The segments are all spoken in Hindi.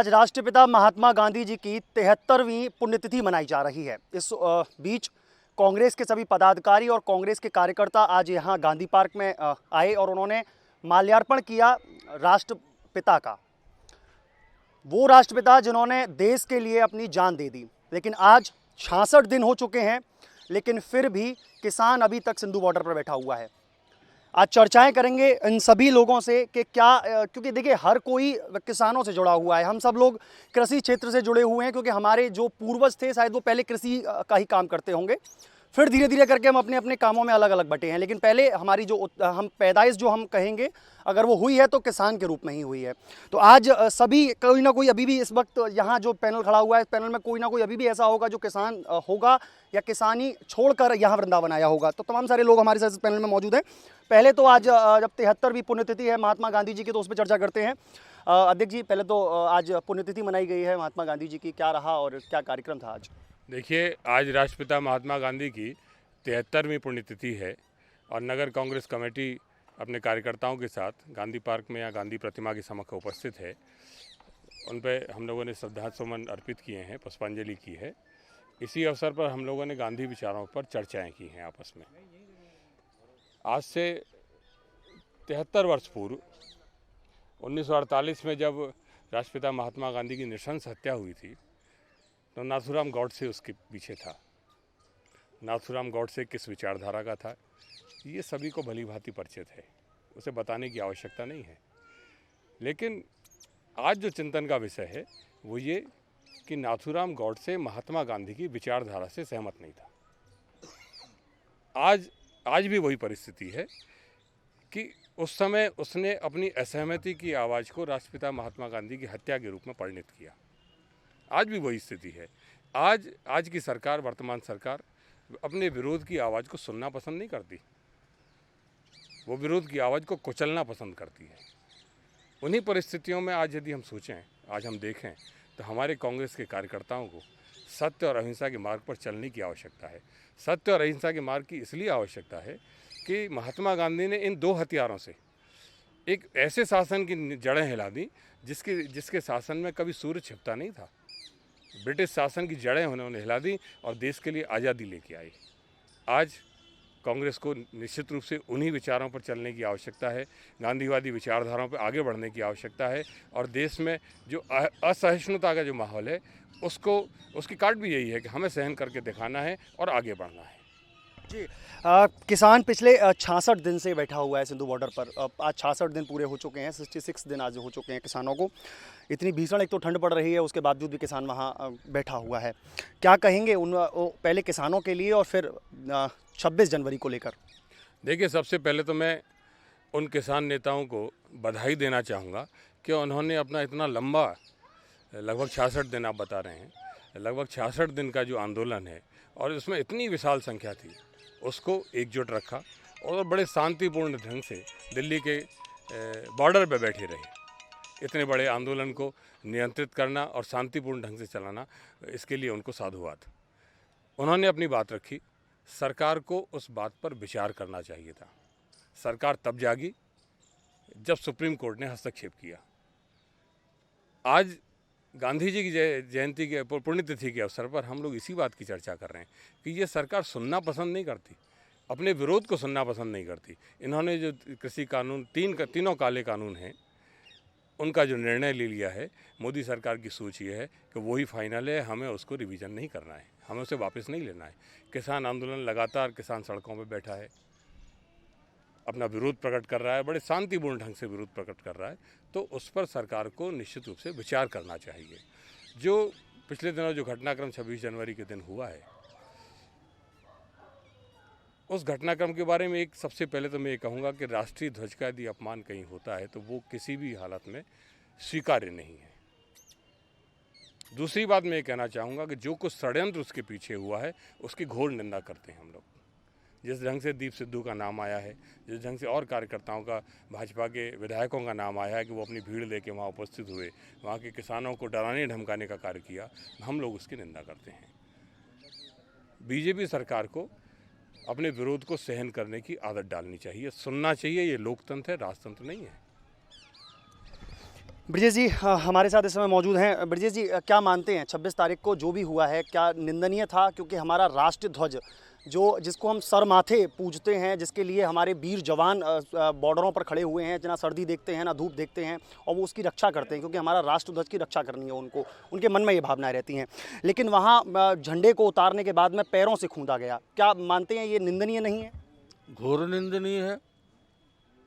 आज राष्ट्रपिता महात्मा गांधी जी की 73वीं पुण्यतिथि मनाई जा रही है। इस बीच कांग्रेस के सभी पदाधिकारी और कांग्रेस के कार्यकर्ता आज यहां गांधी पार्क में आए और उन्होंने माल्यार्पण किया राष्ट्रपिता का। वो राष्ट्रपिता जिन्होंने देश के लिए अपनी जान दे दी। लेकिन आज 66 दिन हो चुके हैं, लेकिन फिर भी किसान अभी तक सिंधु बॉर्डर पर बैठा हुआ है। आज चर्चाएं करेंगे इन सभी लोगों से कि क्या, क्योंकि देखिए हर कोई किसानों से जुड़ा हुआ है। हम सब लोग कृषि क्षेत्र से जुड़े हुए हैं, क्योंकि हमारे जो पूर्वज थे शायद वो पहले कृषि का ही काम करते होंगे, फिर धीरे धीरे करके हम अपने अपने कामों में अलग अलग बटे हैं। लेकिन पहले हमारी जो हम पैदाइश जो हम कहेंगे अगर वो हुई है तो किसान के रूप में ही हुई है। तो आज सभी कोई ना कोई अभी भी इस वक्त यहाँ जो पैनल खड़ा हुआ है, इस पैनल में कोई ना कोई अभी भी ऐसा होगा जो किसान होगा या किसानी छोड़कर यहाँ वृंदावन आया होगा। तो तमाम सारे लोग हमारे साथ इस पैनल में मौजूद हैं। पहले तो आज जब 73वीं पुण्यतिथि है महात्मा गांधी जी की, तो उस पर चर्चा करते हैं। अध्यक्ष जी, पहले तो आज पुण्यतिथि मनाई गई है महात्मा गांधी जी की, क्या रहा और क्या कार्यक्रम था आज? देखिए, आज राष्ट्रपिता महात्मा गांधी की 73वीं पुण्यतिथि है और नगर कांग्रेस कमेटी अपने कार्यकर्ताओं के साथ गांधी पार्क में या गांधी प्रतिमा के समक्ष उपस्थित है। उन पर हम लोगों ने श्रद्धासुमन अर्पित किए हैं, पुष्पांजलि की है। इसी अवसर पर हम लोगों ने गांधी विचारों पर चर्चाएं की हैं आपस में। आज से 73 वर्ष पूर्व 1948 में जब राष्ट्रपिता महात्मा गांधी की नृशंस हत्या हुई थी तो नाथूराम गॉडसे उसके पीछे था। नाथूराम गॉडसे किस विचारधारा का था ये सभी को भली भांति परिचित है, उसे बताने की आवश्यकता नहीं है। लेकिन आज जो चिंतन का विषय है वो ये कि नाथूराम गॉडसे महात्मा गांधी की विचारधारा से सहमत नहीं था। आज भी वही परिस्थिति है कि उस समय उसने अपनी असहमति की आवाज़ को राष्ट्रपिता महात्मा गांधी की हत्या के रूप में परिणित किया। आज भी वही स्थिति है। आज की सरकार, वर्तमान सरकार अपने विरोध की आवाज़ को सुनना पसंद नहीं करती, वो विरोध की आवाज़ को कुचलना पसंद करती है। उन्हीं परिस्थितियों में आज यदि हम सोचें, आज हम देखें तो हमारे कांग्रेस के कार्यकर्ताओं को सत्य और अहिंसा के मार्ग पर चलने की आवश्यकता है। सत्य और अहिंसा के मार्ग की इसलिए आवश्यकता है कि महात्मा गांधी ने इन दो हथियारों से एक ऐसे शासन की जड़ें हिला दी जिसके शासन में कभी सूर्य छिपता नहीं था। ब्रिटिश शासन की जड़ें उन्होंने हिला दी और देश के लिए आज़ादी लेके आई। आज कांग्रेस को निश्चित रूप से उन्हीं विचारों पर चलने की आवश्यकता है, गांधीवादी विचारधाराओं पर आगे बढ़ने की आवश्यकता है। और देश में जो असहिष्णुता का जो माहौल है उसकी काट भी यही है कि हमें सहन करके दिखाना है और आगे बढ़ना है। जी, किसान पिछले 66 दिन से बैठा हुआ है सिंधु बॉर्डर पर। आज 66 दिन पूरे हो चुके हैं, 66 दिन आज हो चुके हैं किसानों को। इतनी भीषण एक तो ठंड पड़ रही है, उसके बावजूद भी किसान वहाँ बैठा हुआ है। क्या कहेंगे पहले किसानों के लिए और फिर 26 जनवरी को लेकर? देखिए, सबसे पहले तो मैं उन किसान नेताओं को बधाई देना चाहूँगा कि उन्होंने अपना इतना लंबा, लगभग 66 दिन आप बता रहे हैं, लगभग 66 दिन का जो आंदोलन है और उसमें इतनी विशाल संख्या थी, उसको एकजुट रखा और बड़े शांतिपूर्ण ढंग से दिल्ली के बॉर्डर पर बैठे रहे। इतने बड़े आंदोलन को नियंत्रित करना और शांतिपूर्ण ढंग से चलाना, इसके लिए उनको साधुवाद। उन्होंने अपनी बात रखी। सरकार को उस बात पर विचार करना चाहिए था। सरकार तब जागी जब सुप्रीम कोर्ट ने हस्तक्षेप किया। आज गांधी जी की जयंती के पुण्यतिथि के अवसर पर हम लोग इसी बात की चर्चा कर रहे हैं कि ये सरकार सुनना पसंद नहीं करती, अपने विरोध को सुनना पसंद नहीं करती। इन्होंने जो कृषि कानून, तीनों काले कानून हैं, उनका जो निर्णय ले लिया है, मोदी सरकार की सोच ये है कि वही फाइनल है, हमें उसको रिवीजन नहीं करना है, हमें उसे वापस नहीं लेना है। किसान आंदोलन लगातार, किसान सड़कों पर बैठा है, अपना विरोध प्रकट कर रहा है, बड़े शांतिपूर्ण ढंग से विरोध प्रकट कर रहा है। तो उस पर सरकार को निश्चित रूप से विचार करना चाहिए। जो पिछले दिनों जो घटनाक्रम 26 जनवरी के दिन हुआ है, उस घटनाक्रम के बारे में एक सबसे पहले तो मैं ये कहूँगा कि राष्ट्रीय ध्वज का यदि अपमान कहीं होता है तो वो किसी भी हालत में स्वीकार्य नहीं है। दूसरी बात मैं ये कहना चाहूँगा कि जो कुछ षड्यंत्र उसके पीछे हुआ है उसकी घोर निंदा करते हैं हम लोग। जिस ढंग से दीप सिद्धू का नाम आया है, जिस ढंग से और कार्यकर्ताओं का, भाजपा के विधायकों का नाम आया है कि वो अपनी भीड़ लेके वहाँ उपस्थित हुए, वहाँ के किसानों को डराने धमकाने का कार्य किया, हम लोग उसकी निंदा करते हैं। बीजेपी सरकार को अपने विरोध को सहन करने की आदत डालनी चाहिए, सुनना चाहिए। ये लोकतंत्र है, राजतंत्र नहीं है। ब्रजेश जी हमारे साथ इस समय मौजूद हैं। ब्रजेश जी क्या मानते हैं 26 तारीख को जो भी हुआ है क्या निंदनीय था? क्योंकि हमारा राष्ट्रीय ध्वज जिसको हम सर माथे पूजते हैं, जिसके लिए हमारे वीर जवान बॉर्डरों पर खड़े हुए हैं, ना सर्दी देखते हैं ना धूप देखते हैं, और वो उसकी रक्षा करते हैं क्योंकि हमारा राष्ट्र ध्वज की रक्षा करनी है उनको, उनके मन में ये भावनाएं रहती हैं। लेकिन वहाँ झंडे को उतारने के बाद में पैरों से खूंदा गया, क्या मानते हैं ये निंदनीय नहीं है? घोर निंदनीय है।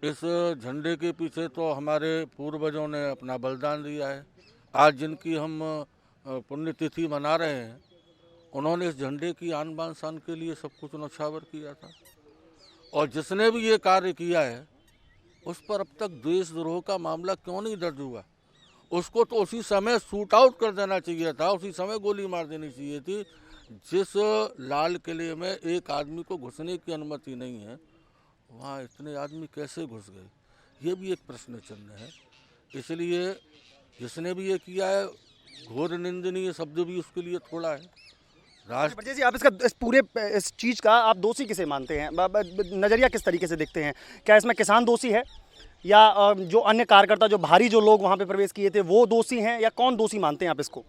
इस झंडे के पीछे तो हमारे पूर्वजों ने अपना बलिदान दिया है। आज जिनकी हम पुण्यतिथि मना रहे हैं, उन्होंने इस झंडे की आन बान शान के लिए सब कुछ न्यौछावर किया था। और जिसने भी ये कार्य किया है उस पर अब तक देशद्रोह का मामला क्यों नहीं दर्ज हुआ? उसको तो उसी समय शूट आउट कर देना चाहिए था, उसी समय गोली मार देनी चाहिए थी। जिस लाल किले में एक आदमी को घुसने की अनुमति नहीं है, वहाँ इतने आदमी कैसे घुस गए, ये भी एक प्रश्न चिन्ह है। इसलिए जिसने भी ये किया है, घोर निंदनीय शब्द भी उसके लिए थोड़ा है। ब्रजेश जी आप इस चीज़ का आप दोषी किसे मानते हैं? नज़रिया किस तरीके से देखते हैं? क्या इसमें किसान दोषी है, या जो अन्य कार्यकर्ता जो लोग वहाँ पे प्रवेश किए थे वो दोषी हैं, या कौन दोषी मानते हैं आप इसको?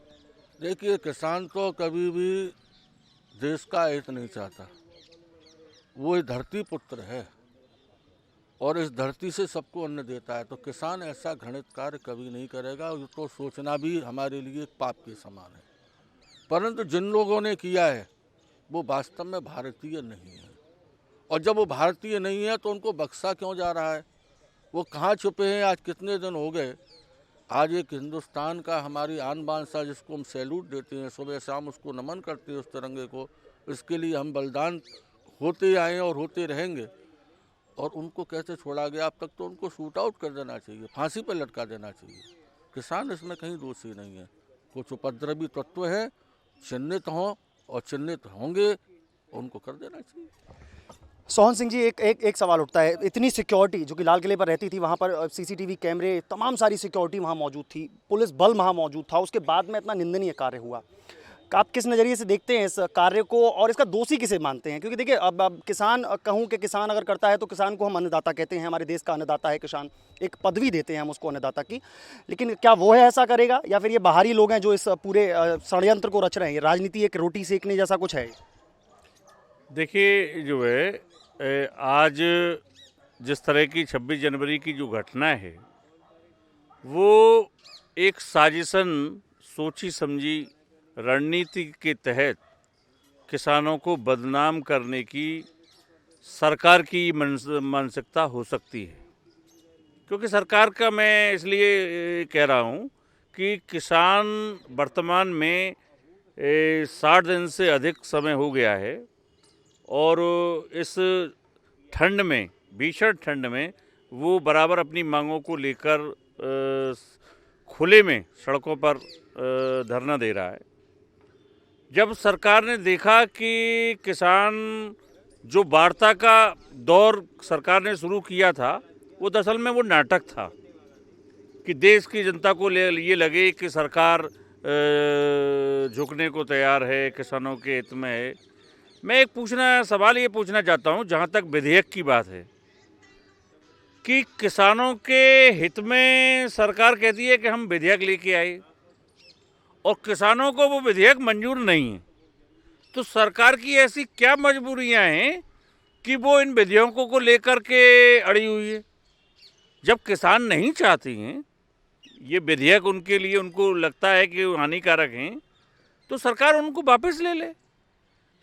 देखिए, किसान तो कभी भी देश का हित नहीं चाहता। वो धरती पुत्र है और इस धरती से सबको अन्न देता है, तो किसान ऐसा घृणित कार्य कभी नहीं करेगा। ये तो सोचना भी हमारे लिए एक पाप के समान है। परंतु जिन लोगों ने किया है वो वास्तव में भारतीय नहीं है, और जब वो भारतीय नहीं है तो उनको बख्शा क्यों जा रहा है? वो कहाँ छुपे हैं? आज कितने दिन हो गए? आज एक हिंदुस्तान का हमारी आन बान सा, जिसको हम सैल्यूट देते हैं, सुबह शाम उसको नमन करते हैं, उस तिरंगे को, इसके लिए हम बलिदान होते आए और होते रहेंगे, और उनको कैसे छोड़ा गया? अब तक तो उनको शूट आउट कर देना चाहिए, फांसी पर लटका देना चाहिए। किसान इसमें कहीं दोषी नहीं है। कुछ उपद्रवी तत्व है, चिन्हित हों और चिन्हित होंगे, उनको कर देना चाहिए। सोहन सिंह जी एक सवाल उठता है, इतनी सिक्योरिटी जो कि लाल किले पर रहती थी, वहाँ पर सीसीटीवी कैमरे, तमाम सारी सिक्योरिटी वहाँ मौजूद थी, पुलिस बल वहाँ मौजूद था, उसके बाद में इतना निंदनीय कार्य हुआ। आप किस नज़रिए से देखते हैं इस कार्य को, और इसका दोषी किसे मानते हैं? क्योंकि देखिए अब किसान, कहूँ कि किसान अगर करता है तो किसान को हम अन्नदाता कहते हैं, हमारे देश का अन्नदाता है किसान, एक पदवी देते हैं हम उसको अन्नदाता की। लेकिन क्या वो है ऐसा करेगा, या फिर ये बाहरी लोग हैं जो इस पूरे षड्यंत्र को रच रहे हैं? ये राजनीति एक रोटी सेकने जैसा कुछ है? देखिए, जो है आज जिस तरह की 26 जनवरी की जो घटना है, वो एक साजिशन, सोची समझी रणनीति के तहत किसानों को बदनाम करने की सरकार की मानसिकता हो सकती है। क्योंकि सरकार का मैं इसलिए कह रहा हूँ कि किसान वर्तमान में 60 दिन से अधिक समय हो गया है, और इस ठंड में, भीषण ठंड में, वो बराबर अपनी मांगों को लेकर खुले में सड़कों पर धरना दे रहा है। जब सरकार ने देखा कि किसान जो वार्ता का दौर सरकार ने शुरू किया था, वो दरअसल में वो नाटक था कि देश की जनता को ये लगे कि सरकार झुकने को तैयार है, किसानों के हित में है। मैं एक सवाल ये पूछना चाहता हूँ, जहाँ तक विधेयक की बात है, कि किसानों के हित में सरकार कहती है कि हम विधेयक लेके आए, और किसानों को वो विधेयक मंजूर नहीं है, तो सरकार की ऐसी क्या मजबूरियां हैं कि वो इन विधेयकों को लेकर के अड़ी हुई है? जब किसान नहीं चाहते हैं ये विधेयक, उनके लिए, उनको लगता है कि वो हानिकारक हैं, तो सरकार उनको वापस ले ले।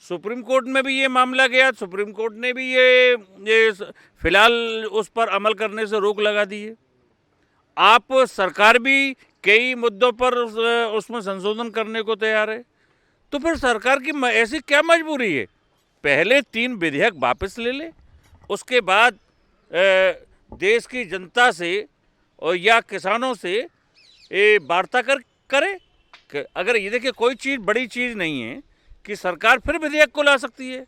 सुप्रीम कोर्ट में भी ये मामला गया, सुप्रीम कोर्ट ने भी ये फिलहाल उस पर अमल करने से रोक लगा दी है। आप सरकार भी कई मुद्दों पर उसमें संशोधन करने को तैयार है, तो फिर सरकार की ऐसी क्या मजबूरी है? पहले 3 विधेयक वापस ले ले, उसके बाद देश की जनता से और या किसानों से वार्ता करे। अगर ये देखिए, कोई चीज़ बड़ी चीज़ नहीं है कि सरकार फिर विधेयक को ला सकती है,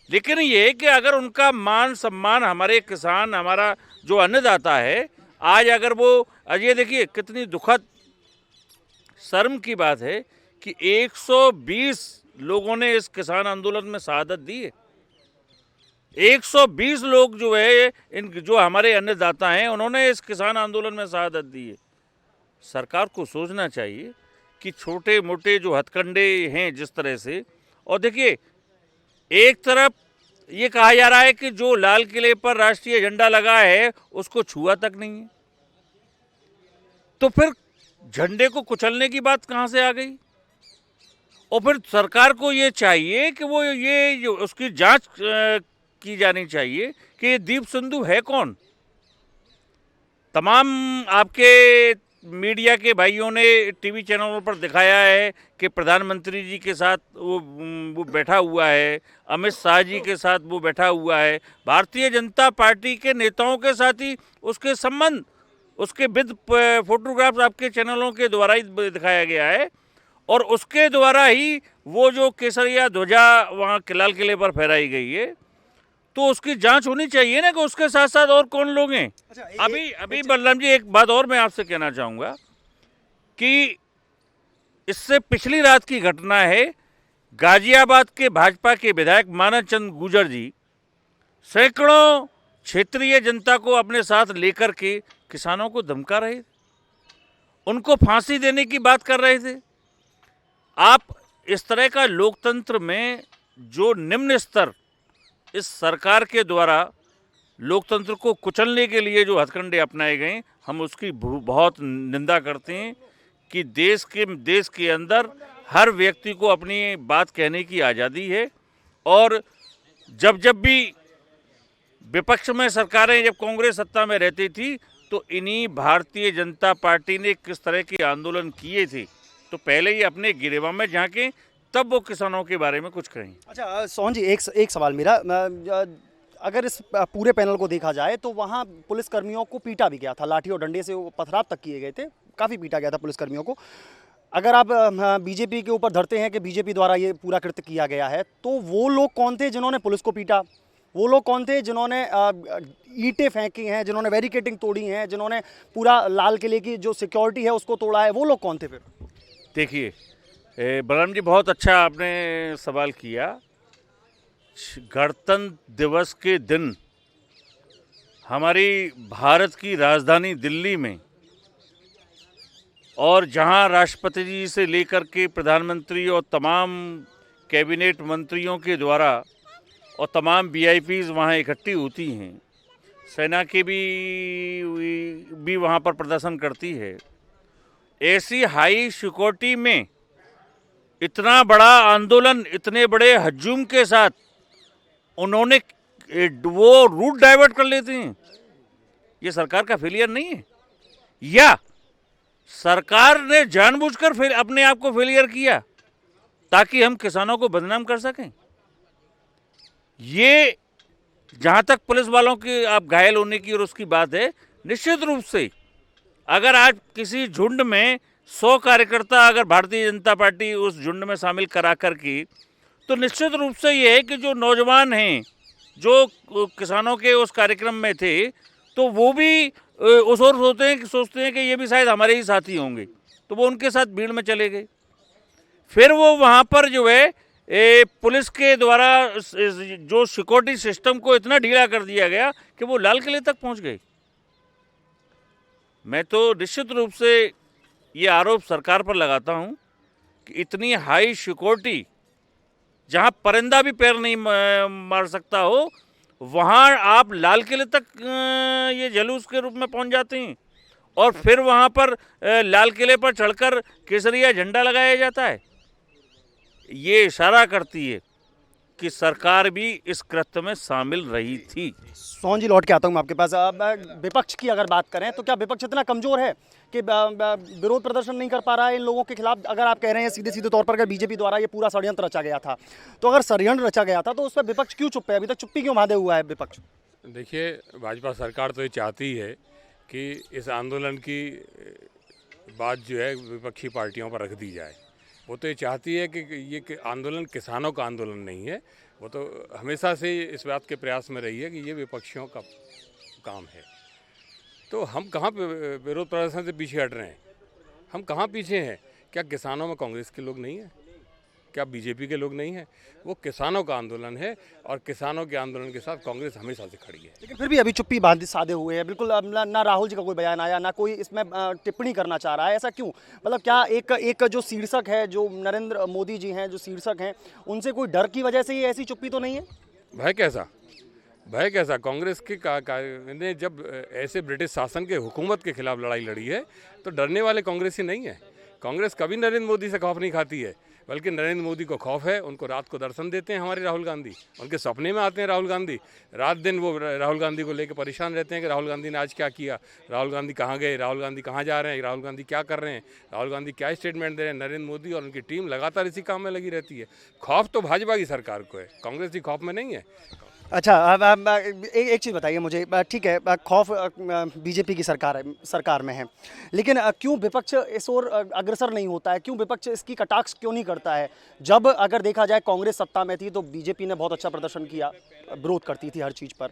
लेकिन ये है कि अगर उनका मान सम्मान, हमारे किसान, हमारा जो अन्नदाता है, आज अगर वो, ये देखिए कितनी दुखद शर्म की बात है कि 120 लोगों ने इस किसान आंदोलन में शहादत दी है। 120 लोग जो है, इन जो हमारे अन्नदाता हैं, उन्होंने इस किसान आंदोलन में शहादत दी है। सरकार को सोचना चाहिए कि छोटे मोटे जो हथकंडे हैं जिस तरह से, और देखिए एक तरफ ये कहा जा रहा है कि जो लाल किले पर राष्ट्रीय झंडा लगा है उसको छुआ तक नहीं है, तो फिर झंडे को कुचलने की बात कहाँ से आ गई? और फिर सरकार को ये चाहिए कि वो ये जो उसकी जांच की जानी चाहिए कि ये दीप सिंधु है कौन। तमाम आपके मीडिया के भाइयों ने टीवी चैनलों पर दिखाया है कि प्रधानमंत्री जी के साथ वो बैठा हुआ है, अमित शाह जी के साथ वो बैठा हुआ है, भारतीय जनता पार्टी के नेताओं के साथ ही उसके संबंध, उसके विद फोटोग्राफ्स आपके चैनलों के द्वारा ही दिखाया गया है, और उसके द्वारा ही वो जो केसरिया ध्वजा वहाँ लाल किले पर फहराई गई है, तो उसकी जांच होनी चाहिए ना कि उसके साथ साथ और कौन लोग हैं। अच्छा, अभी बलराम जी एक बात और मैं आपसे कहना चाहूँगा कि इससे पिछली रात की घटना है, गाजियाबाद के भाजपा के विधायक मानव चंद गुर्जर जी सैकड़ों क्षेत्रीय जनता को अपने साथ लेकर के किसानों को धमका रहे थे, उनको फांसी देने की बात कर रहे थे। आप इस तरह का लोकतंत्र में जो निम्न स्तर इस सरकार के द्वारा लोकतंत्र को कुचलने के लिए जो हथकंडे अपनाए गए, हम उसकी बहुत निंदा करते हैं कि देश के अंदर हर व्यक्ति को अपनी बात कहने की आज़ादी है, और जब भी विपक्ष में सरकारें, जब कांग्रेस सत्ता में रहती थी, तो इन्हीं भारतीय जनता पार्टी ने किस तरह के आंदोलन किए थे, तो पहले ही अपने गिरेवा में झांकें, तब वो किसानों के बारे में कुछ कहें। अच्छा सोहन जी, एक सवाल मेरा, अगर इस पूरे पैनल को देखा जाए तो वहाँ पुलिसकर्मियों को पीटा भी गया था, लाठी और डंडे से वो पथराव तक किए गए थे, काफ़ी पीटा गया था पुलिसकर्मियों को। अगर आप बीजेपी के ऊपर धरते हैं कि बीजेपी द्वारा ये पूरा कृत्य किया गया है, तो वो लोग कौन थे जिन्होंने पुलिस को पीटा? वो लोग कौन थे जिन्होंने ईंटें फेंकी हैं, जिन्होंने बैरिकेडिंग तोड़ी हैं, जिन्होंने पूरा लाल किले की जो सिक्योरिटी है उसको तोड़ा है? वो लोग कौन थे फिर? देखिए बलराम जी, बहुत अच्छा आपने सवाल किया। गणतंत्र दिवस के दिन हमारी भारत की राजधानी दिल्ली में, और जहां राष्ट्रपति जी से लेकर के प्रधानमंत्री और तमाम कैबिनेट मंत्रियों के द्वारा और तमाम वीआईपीज़ वहां इकट्ठी होती हैं, सेना के भी वहां पर प्रदर्शन करती है, ऐसी हाई सिक्योरिटी में इतना बड़ा आंदोलन इतने बड़े हजूम के साथ उन्होंने वो रूट डाइवर्ट कर लेते हैं, ये सरकार का फेलियर नहीं है, या सरकार ने जानबूझकर फिर अपने आप को फेलियर किया ताकि हम किसानों को बदनाम कर सकें? ये जहाँ तक पुलिस वालों की आप घायल होने की और उसकी बात है, निश्चित रूप से अगर आज किसी झुंड में 100 कार्यकर्ता अगर भारतीय जनता पार्टी उस झुंड में शामिल करा कर की, तो निश्चित रूप से ये है कि जो नौजवान हैं जो किसानों के उस कार्यक्रम में थे, तो वो भी उस और सोचते हैं कि ये भी शायद हमारे ही साथी होंगे, तो वो उनके साथ भीड़ में चले गए। फिर वो वहाँ पर जो है पुलिस के द्वारा जो सिक्योरिटी सिस्टम को इतना ढीला कर दिया गया कि वो लाल किले तक पहुँच गए। मैं तो निश्चित रूप से ये आरोप सरकार पर लगाता हूँ कि इतनी हाई सिक्योरिटी, जहाँ परिंदा भी पैर नहीं मार सकता हो, वहाँ आप लाल किले तक ये जुलूस के रूप में पहुँच जाते हैं, और फिर वहाँ पर लाल किले पर चढ़कर केसरिया झंडा लगाया जाता है। ये इशारा करती है कि सरकार भी इस कृत्य में शामिल रही थी। सोहन जी, लौट के आता हूँ मैं आपके पास। विपक्ष की अगर बात करें तो क्या विपक्ष इतना कमज़ोर है कि विरोध प्रदर्शन नहीं कर पा रहा है इन लोगों के खिलाफ? अगर आप कह रहे हैं सीधे सीधे तौर पर अगर बीजेपी द्वारा ये पूरा षड्यंत्र रचा गया था, तो अगर षड्यंत्र रचा गया था तो उस पर विपक्ष क्यों चुप है? अभी तक चुप्पी क्यों बांधे हुआ है विपक्ष? देखिए, भाजपा सरकार तो ये चाहती है कि इस आंदोलन की बात जो है विपक्षी पार्टियों पर रख दी जाए। वो तो ये चाहती है कि ये आंदोलन किसानों का आंदोलन नहीं है, वो तो हमेशा से इस बात के प्रयास में रही है कि ये विपक्षियों का काम है। तो हम कहाँ पे विरोध प्रदर्शन से पीछे हट रहे हैं? हम कहाँ पीछे हैं? क्या किसानों में कांग्रेस के लोग नहीं हैं? क्या बीजेपी के लोग नहीं हैं? वो किसानों का आंदोलन है और किसानों के आंदोलन के साथ कांग्रेस हमेशा से खड़ी है। लेकिन फिर भी अभी चुप्पी बांध साधे हुए हैं, बिल्कुल ना राहुल जी का कोई बयान आया, ना कोई इसमें टिप्पणी करना चाह रहा है। ऐसा क्यों? मतलब क्या एक जो शीर्षक है, जो नरेंद्र मोदी जी हैं जो शीर्षक हैं, उनसे कोई डर की वजह से ही ऐसी चुप्पी तो नहीं है? भय कैसा कांग्रेस के ने जब ऐसे ब्रिटिश शासन के हुकूमत के खिलाफ लड़ाई लड़ी है तो डरने वाले कांग्रेसी नहीं है। कांग्रेस कभी नरेंद्र मोदी से खौफ नहीं खाती है, बल्कि नरेंद्र मोदी को खौफ है। उनको रात को दर्शन देते हैं हमारे राहुल गांधी, उनके सपने में आते हैं राहुल गांधी। रात दिन वो राहुल गांधी को लेकर परेशान रहते हैं कि राहुल गांधी ने आज क्या किया, राहुल गांधी कहाँ गए, राहुल गांधी कहाँ जा रहे हैं, राहुल गांधी क्या कर रहे हैं, राहुल गांधी क्या स्टेटमेंट दे रहे हैं। नरेंद्र मोदी और उनकी टीम लगातार इसी काम में लगी रहती है। खौफ तो भाजपा की सरकार को है, कांग्रेस की खौफ में नहीं है। अच्छा, अब एक चीज़ बताइए मुझे, ठीक है खौफ बीजेपी की सरकार में है, लेकिन क्यों विपक्ष इस ओर अग्रसर नहीं होता है? क्यों विपक्ष इसकी कटाक्ष क्यों नहीं करता है? जब अगर देखा जाए कांग्रेस सत्ता में थी तो बीजेपी ने बहुत अच्छा प्रदर्शन किया, विरोध करती थी हर चीज़ पर।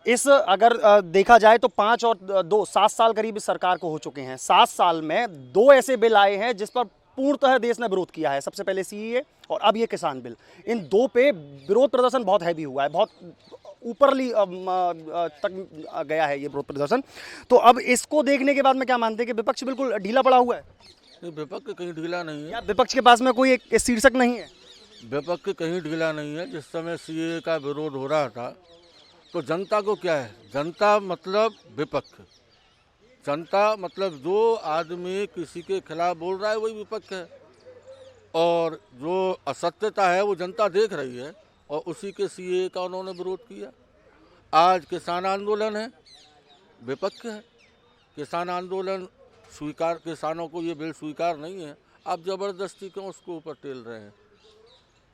इस अगर देखा जाए तो 5 और 2 7 साल करीब इस सरकार को हो चुके हैं। 7 साल में 2 ऐसे बिल आए हैं जिस पर पूर्णतः देश ने विरोध किया है। सबसे पहले सीएए और अब ये किसान बिल। इन 2 पे विरोध प्रदर्शन बहुत हैवी हुआ है, बहुत ऊपरली तक गया है ये विरोध प्रदर्शन। तो अब इसको देखने के बाद में क्या मानते हैं कि विपक्ष बिल्कुल ढीला पड़ा हुआ है? विपक्ष कहीं ढीला नहीं है। या विपक्ष के पास में कोई एक शीर्षक नहीं है? विपक्ष कहीं ढीला नहीं है। जिस समय सीएए का विरोध हो रहा था तो जनता को क्या है, जनता मतलब विपक्ष, जनता मतलब जो आदमी किसी के खिलाफ बोल रहा है वही विपक्ष है, और जो असत्यता है वो जनता देख रही है, और उसी के सीएए का उन्होंने विरोध किया। आज किसान आंदोलन है, विपक्ष है। किसान आंदोलन स्वीकार, किसानों को ये बिल स्वीकार नहीं है, आप जबरदस्ती क्यों उसको ऊपर टेल रहे हैं?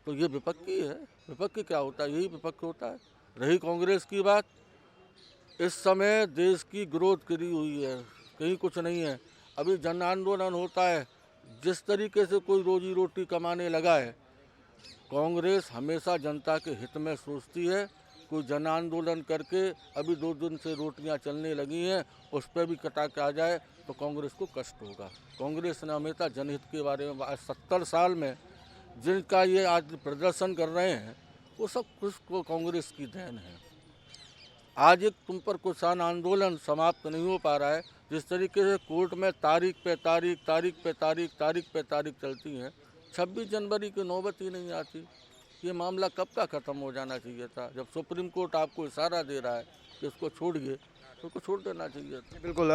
तो ये विपक्ष ही है। विपक्ष क्या होता है? यही विपक्ष होता है। रही कांग्रेस की बात, इस समय देश की ग्रोथ गिरी हुई है, कहीं कुछ नहीं है। अभी जन आंदोलन होता है, जिस तरीके से कोई रोजी रोटी कमाने लगा है, कांग्रेस हमेशा जनता के हित में सोचती है। कोई जन आंदोलन करके अभी 2 दिन से रोटियां चलने लगी हैं, उस पर भी कटा के आ जाए तो कांग्रेस को कष्ट होगा। कांग्रेस ने हमेशा जनहित के बारे में, आज 70 साल में जिनका ये आज प्रदर्शन कर रहे हैं वो सब कुछ को कांग्रेस की देन है। आज एक तुम पर किसान आंदोलन समाप्त नहीं हो पा रहा है। जिस तरीके से कोर्ट में तारीख पे तारीख चलती हैं, 26 जनवरी की नौबत ही नहीं आती। ये मामला कब का ख़त्म हो जाना चाहिए था? जब सुप्रीम कोर्ट आपको इशारा दे रहा है कि इसको छोड़िए तो उसको छोड़ देना चाहिए था। बिल्कुल।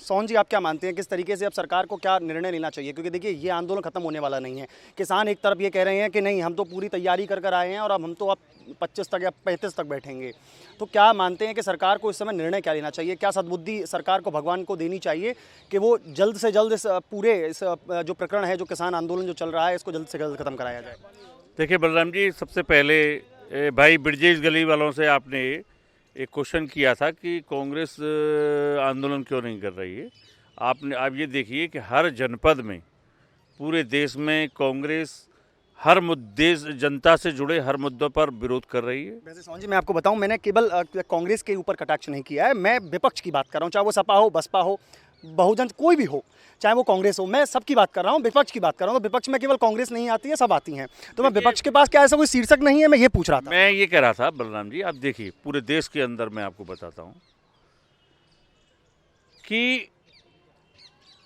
सोहन जी, आप क्या मानते हैं किस तरीके से अब सरकार को क्या निर्णय लेना चाहिए? क्योंकि देखिए ये आंदोलन खत्म होने वाला नहीं है। किसान एक तरफ ये कह रहे हैं कि नहीं, हम तो पूरी तैयारी कर आए हैं और अब हम तो 25 तक या 35 तक बैठेंगे। तो क्या मानते हैं कि सरकार को इस समय निर्णय क्या लेना चाहिए? क्या सद्बुद्धि सरकार को भगवान को देनी चाहिए कि वो जल्द से जल्द इस जो प्रकरण है, जो किसान आंदोलन जो चल रहा है, इसको जल्द से जल्द खत्म कराया जाए? देखिए बलराम जी, सबसे पहले भाई ब्रजेश गली वालों से आपने एक क्वेश्चन किया था कि कांग्रेस आंदोलन क्यों नहीं कर रही है। आप ये देखिए कि हर जनपद में, पूरे देश में कांग्रेस हर मुद्दे, जनता से जुड़े हर मुद्दों पर विरोध कर रही है। वैसे सोहन जी, मैं आपको बताऊं, मैंने केवल कांग्रेस के ऊपर कटाक्ष नहीं किया है, मैं विपक्ष की बात कर रहा हूं। चाहे वो सपा हो, बसपा हो, बहुजन, कोई भी हो, चाहे वो कांग्रेस हो, मैं सबकी बात कर रहा हूं, विपक्ष की बात कर रहा हूं। तो विपक्ष में केवल कांग्रेस नहीं आती है, सब आती हैं। तो मैं विपक्ष के पास क्या ऐसा कोई शीर्षक नहीं है, मैं ये पूछ रहा था। मैं ये कह रहा था बलराम जी, आप देखिए पूरे देश के अंदर मैं आपको बताता हूं कि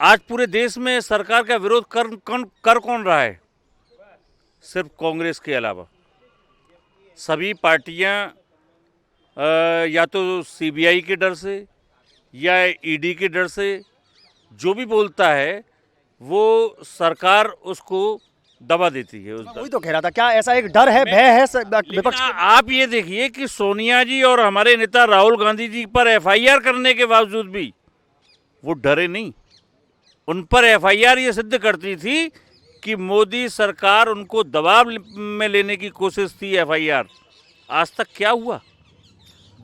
आज पूरे देश में सरकार का विरोध कर कौन रहा है? सिर्फ कांग्रेस के अलावा सभी पार्टियां या तो सीबीआई के डर से या ईडी के डर से जो भी बोलता है वो सरकार उसको दबा देती है। वही तो कह रहा था, क्या ऐसा एक डर है, भय है विपक्ष? आप ये देखिए कि सोनिया जी और हमारे नेता राहुल गांधी जी पर एफआईआर करने के बावजूद भी वो डरे नहीं। उन पर एफआईआर ये सिद्ध करती थी कि मोदी सरकार उनको दबाव में लेने की कोशिश थी। एफआईआर आज तक क्या हुआ?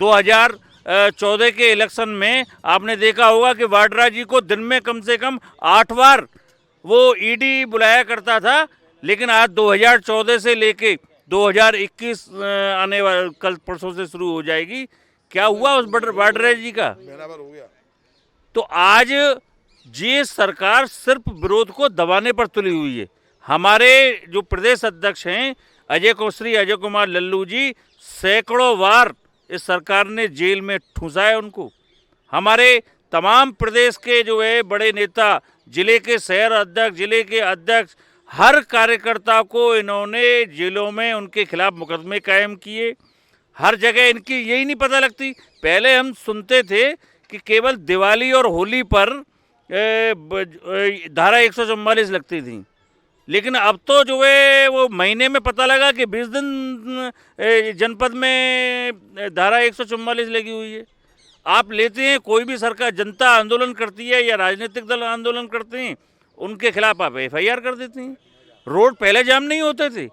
2014 के इलेक्शन में आपने देखा होगा कि वाड्रा जी को दिन में कम से कम 8 बार वो ईडी बुलाया करता था, लेकिन आज 2014 से लेके 2021 आने वाले कल परसों से शुरू हो जाएगी, क्या हुआ उस वाड्रा जी का? बराबर हो गया। तो आज ये सरकार सिर्फ विरोध को दबाने पर तुली हुई है। हमारे जो प्रदेश अध्यक्ष हैं अजय कुमार लल्लू जी, सैकड़ों बार इस सरकार ने जेल में ठूंसा है उनको। हमारे तमाम प्रदेश के जो है बड़े नेता, जिले के शहर अध्यक्ष, जिले के अध्यक्ष, हर कार्यकर्ता को इन्होंने जेलों में उनके खिलाफ मुकदमे कायम किए। हर जगह इनकी यही नहीं पता लगती। पहले हम सुनते थे कि केवल दिवाली और होली पर धारा 144 लगती थी, लेकिन अब तो जो है वो महीने में पता लगा कि 20 दिन जनपद में धारा 144 लगी हुई है। आप लेते हैं कोई भी सरकार जनता आंदोलन करती है या राजनीतिक दल आंदोलन करते हैं, उनके खिलाफ आप FIR कर देते हैं। रोड पहले जाम नहीं होते थे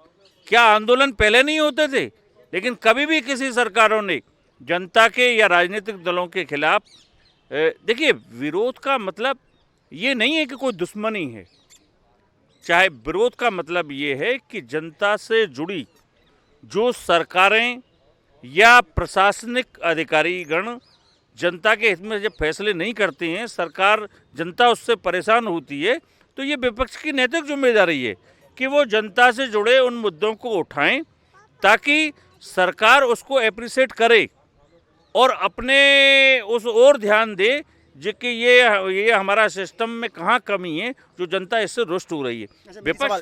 क्या? आंदोलन पहले नहीं होते थे? लेकिन कभी भी किसी सरकारों ने जनता के या राजनीतिक दलों के खिलाफ, देखिए विरोध का मतलब ये नहीं है कि कोई दुश्मनी है। चाहे विरोध का मतलब ये है कि जनता से जुड़ी जो सरकारें या प्रशासनिक अधिकारीगण जनता के हित में जब फैसले नहीं करते हैं, सरकार जनता उससे परेशान होती है, तो ये विपक्ष की नैतिक जिम्मेदारी है कि वो जनता से जुड़े उन मुद्दों को उठाएं ताकि सरकार उसको एप्रिशिएट करे और अपने उस ओर ध्यान दे कि ये हमारा सिस्टम में कहाँ कमी है जो जनता इससे रुष्ट हो रही है। विपक्ष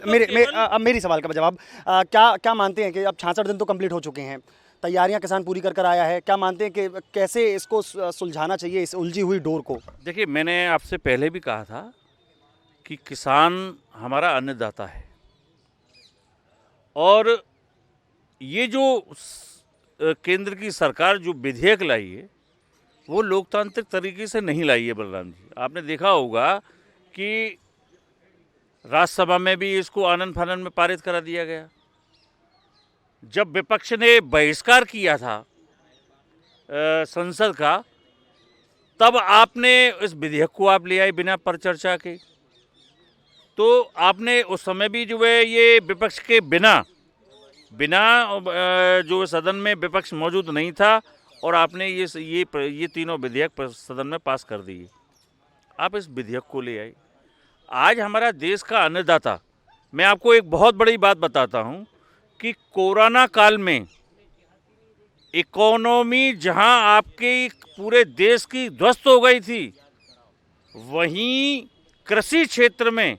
अब मेरी सवाल का जवाब, क्या मानते हैं कि अब 66 दिन तो कंप्लीट हो चुके हैं, तैयारियां किसान पूरी कर आया है, क्या मानते हैं कि कैसे इसको सुलझाना चाहिए इस उलझी हुई डोर को? देखिए, मैंने आपसे पहले भी कहा था कि किसान हमारा अन्नदाता है और ये जो केंद्र की सरकार जो विधेयक लाई है वो लोकतांत्रिक तरीके से नहीं लाई है। बलराम जी, आपने देखा होगा कि राज्यसभा में भी इसको आनन फानन में पारित करा दिया गया। जब विपक्ष ने बहिष्कार किया था संसद का, तब आपने इस विधेयक को आप ले आए बिना पर चर्चा के। तो आपने उस समय भी जो है ये विपक्ष के बिना जो सदन में विपक्ष मौजूद नहीं था और आपने ये तीनों विधेयक सदन में पास कर दिए। आप इस विधेयक को ले आए। आज हमारा देश का अन्नदाता, मैं आपको एक बहुत बड़ी बात बताता हूं कि कोरोना काल में इकोनॉमी जहां आपके पूरे देश की ध्वस्त हो गई थी, वहीं कृषि क्षेत्र में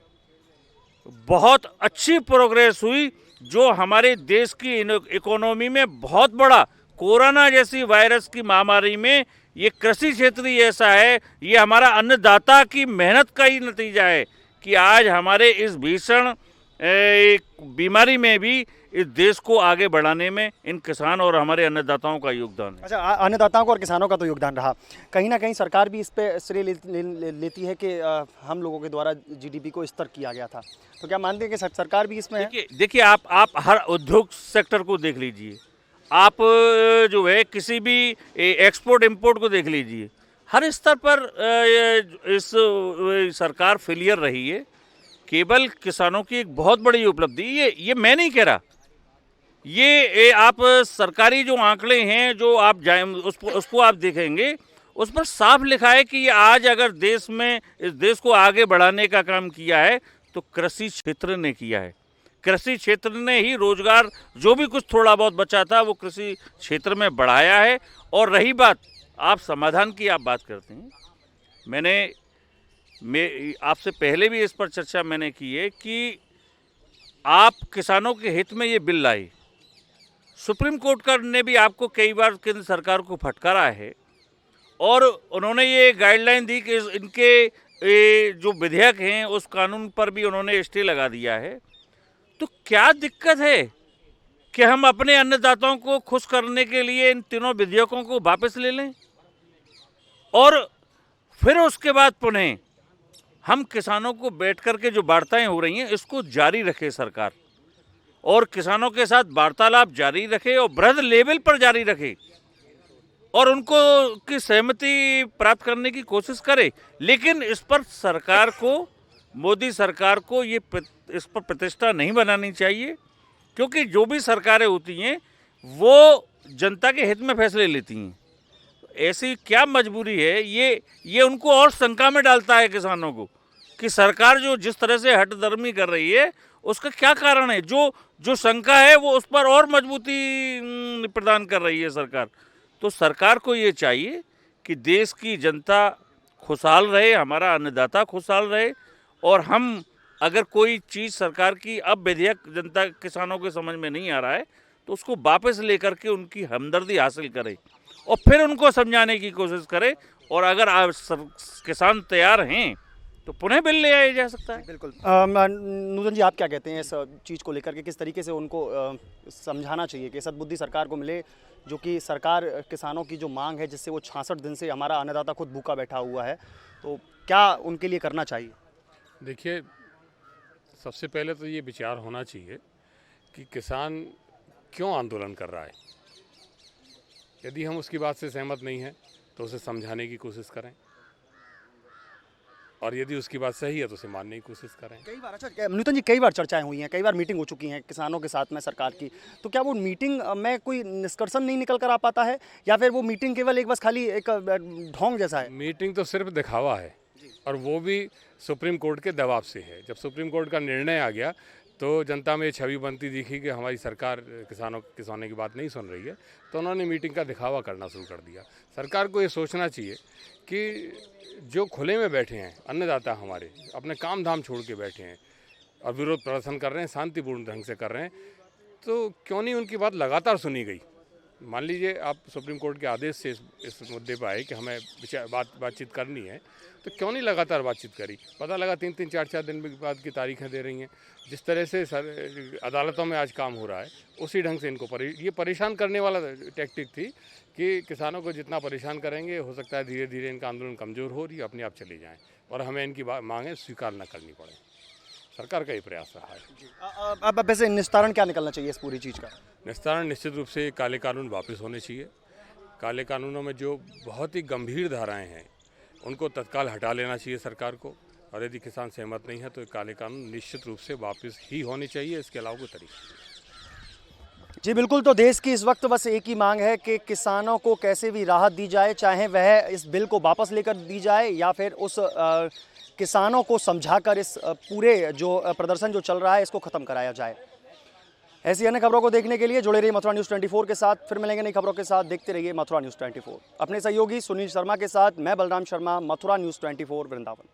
बहुत अच्छी प्रोग्रेस हुई, जो हमारे देश की इकोनॉमी में बहुत बड़ा, कोरोना जैसी वायरस की महामारी में ये कृषि क्षेत्र ही ऐसा है, ये हमारा अन्नदाता की मेहनत का ही नतीजा है कि आज हमारे इस भीषण बीमारी में भी इस देश को आगे बढ़ाने में इन किसान और हमारे अन्नदाताओं का योगदान है। अच्छा, अन्नदाताओं का और किसानों का तो योगदान रहा, कहीं ना कहीं सरकार भी इस पे श्रेय लेती है कि हम लोगों के द्वारा GDP को स्तर किया गया था, तो क्या मानते हैं कि सरकार भी इसमें? देखिए आप हर उद्योग सेक्टर को देख लीजिए, आप जो है किसी भी एक्सपोर्ट इंपोर्ट को देख लीजिए, हर स्तर पर इस सरकार फेलियर रही है। केवल किसानों की एक बहुत बड़ी उपलब्धि, ये मैं नहीं कह रहा, ये आप सरकारी जो आंकड़े हैं जो आप जाए उसको आप देखेंगे, उस पर साफ लिखा है कि ये आज अगर देश में इस देश को आगे बढ़ाने का काम किया है तो कृषि क्षेत्र ने किया है। कृषि क्षेत्र ने ही रोजगार जो भी कुछ थोड़ा बहुत बचा था वो कृषि क्षेत्र में बढ़ाया है। और रही बात आप समाधान की आप बात करते हैं, मैं आपसे पहले भी इस पर चर्चा मैंने की है कि आप किसानों के हित में ये बिल लाए। सुप्रीम कोर्ट ने भी आपको कई बार केंद्र सरकार को फटकारा है और उन्होंने ये गाइडलाइन दी कि इनके जो विधेयक हैं उस कानून पर भी उन्होंने स्टे लगा दिया है। तो क्या दिक्कत है कि हम अपने अन्नदाताओं को खुश करने के लिए इन तीनों विधेयकों को वापस ले लें और फिर उसके बाद पुनः हम किसानों को बैठ कर के जो वार्ताएं हो रही हैं इसको जारी रखे सरकार, और किसानों के साथ वार्तालाप जारी रखे और बृहद लेवल पर जारी रखे और उनको की सहमति प्राप्त करने की कोशिश करे। लेकिन इस पर सरकार को, मोदी सरकार को इस पर प्रतिष्ठा नहीं बनानी चाहिए, क्योंकि जो भी सरकारें होती हैं वो जनता के हित में फैसले लेती हैं। ऐसी क्या मजबूरी है, ये उनको और शंका में डालता है किसानों को कि सरकार जो जिस तरह से हठधर्मी कर रही है उसका क्या कारण है? जो जो शंका है वो उस पर और मजबूती प्रदान कर रही है सरकार। तो सरकार को ये चाहिए कि देश की जनता खुशहाल रहे, हमारा अन्नदाता खुशहाल रहे, और हम अगर कोई चीज़ सरकार की अब विधेयक जनता किसानों के समझ में नहीं आ रहा है तो उसको वापस लेकर के उनकी हमदर्दी हासिल करें और फिर उनको समझाने की कोशिश करें। और अगर किसान तैयार हैं तो पुनः बिल ले आया जा सकता है। बिल्कुल। नूतन जी, आप क्या कहते हैं इस चीज़ को लेकर के, किस तरीके से उनको समझाना चाहिए कि सद्बुद्धि सरकार को मिले, जो कि सरकार किसानों की जो मांग है जिससे वो 66 दिन से हमारा अन्नदाता खुद भूखा बैठा हुआ है, तो क्या उनके लिए करना चाहिए? देखिए, सबसे पहले तो ये विचार होना चाहिए कि किसान क्यों आंदोलन कर रहा है। यदि हम उसकी बात से सहमत नहीं हैं तो उसे समझाने की कोशिश करें, और यदि उसकी बात सही है तो उसे मानने की कोशिश करें। कई बार, अच्छा नूतन जी, कई बार चर्चाएं हुई हैं, कई बार मीटिंग हो चुकी हैं किसानों के साथ में सरकार की, तो क्या वो मीटिंग में कोई निष्कर्षण नहीं निकल कर आ पाता है, या फिर वो मीटिंग केवल एक बस खाली एक ढोंग जैसा है? मीटिंग तो सिर्फ दिखावा है, और वो भी सुप्रीम कोर्ट के दबाव से है। जब सुप्रीम कोर्ट का निर्णय आ गया तो जनता में छवि बनती दिखी कि हमारी सरकार किसानों की बात नहीं सुन रही है, तो उन्होंने मीटिंग का दिखावा करना शुरू कर दिया। सरकार को ये सोचना चाहिए कि जो खुले में बैठे हैं अन्नदाता, हमारे अपने काम धाम छोड़ के बैठे हैं और विरोध प्रदर्शन कर रहे हैं, शांतिपूर्ण ढंग से कर रहे हैं, तो क्यों नहीं उनकी बात लगातार सुनी गई। मान लीजिए आप सुप्रीम कोर्ट के आदेश से इस मुद्दे पर आए कि हमें बातचीत करनी है, तो क्यों नहीं लगातार बातचीत करी। पता लगा 3-3, 4-4 दिन बाद की तारीखें दे रही हैं। जिस तरह से अदालतों में आज काम हो रहा है, उसी ढंग से इनको ये परेशान करने वाला टैक्टिक थी कि किसानों को जितना परेशान करेंगे हो सकता है धीरे धीरे इनका आंदोलन कमज़ोर हो रही अपने आप चले जाएँ और हमें इनकी मांगें स्वीकार न करनी पड़े। सरकार का ये प्रयास रहा है। अब वैसे निस्तारण क्या निकलना चाहिए इस पूरी चीज़ का? निस्तारण निश्चित रूप से काले कानून वापस होने चाहिए। काले कानूनों में जो बहुत ही गंभीर धाराएं हैं उनको तत्काल हटा लेना चाहिए सरकार को, और यदि किसान सहमत नहीं है तो काले कानून निश्चित रूप से वापस ही होने चाहिए। इसके अलावा कोई तरीका। जी बिल्कुल, तो देश की इस वक्त बस एक ही मांग है कि किसानों को कैसे भी राहत दी जाए, चाहे वह इस बिल को वापस लेकर दी जाए या फिर उस किसानों को समझाकर इस पूरे जो प्रदर्शन जो चल रहा है इसको ख़त्म कराया जाए। ऐसी अन्य खबरों को देखने के लिए जुड़े रहिए मथुरा न्यूज़ 24 के साथ। फिर मिलेंगे नई खबरों के साथ। देखते रहिए मथुरा न्यूज़ 24। अपने सहयोगी सुनील शर्मा के साथ मैं बलराम शर्मा, मथुरा न्यूज़ 24, वृंदावन।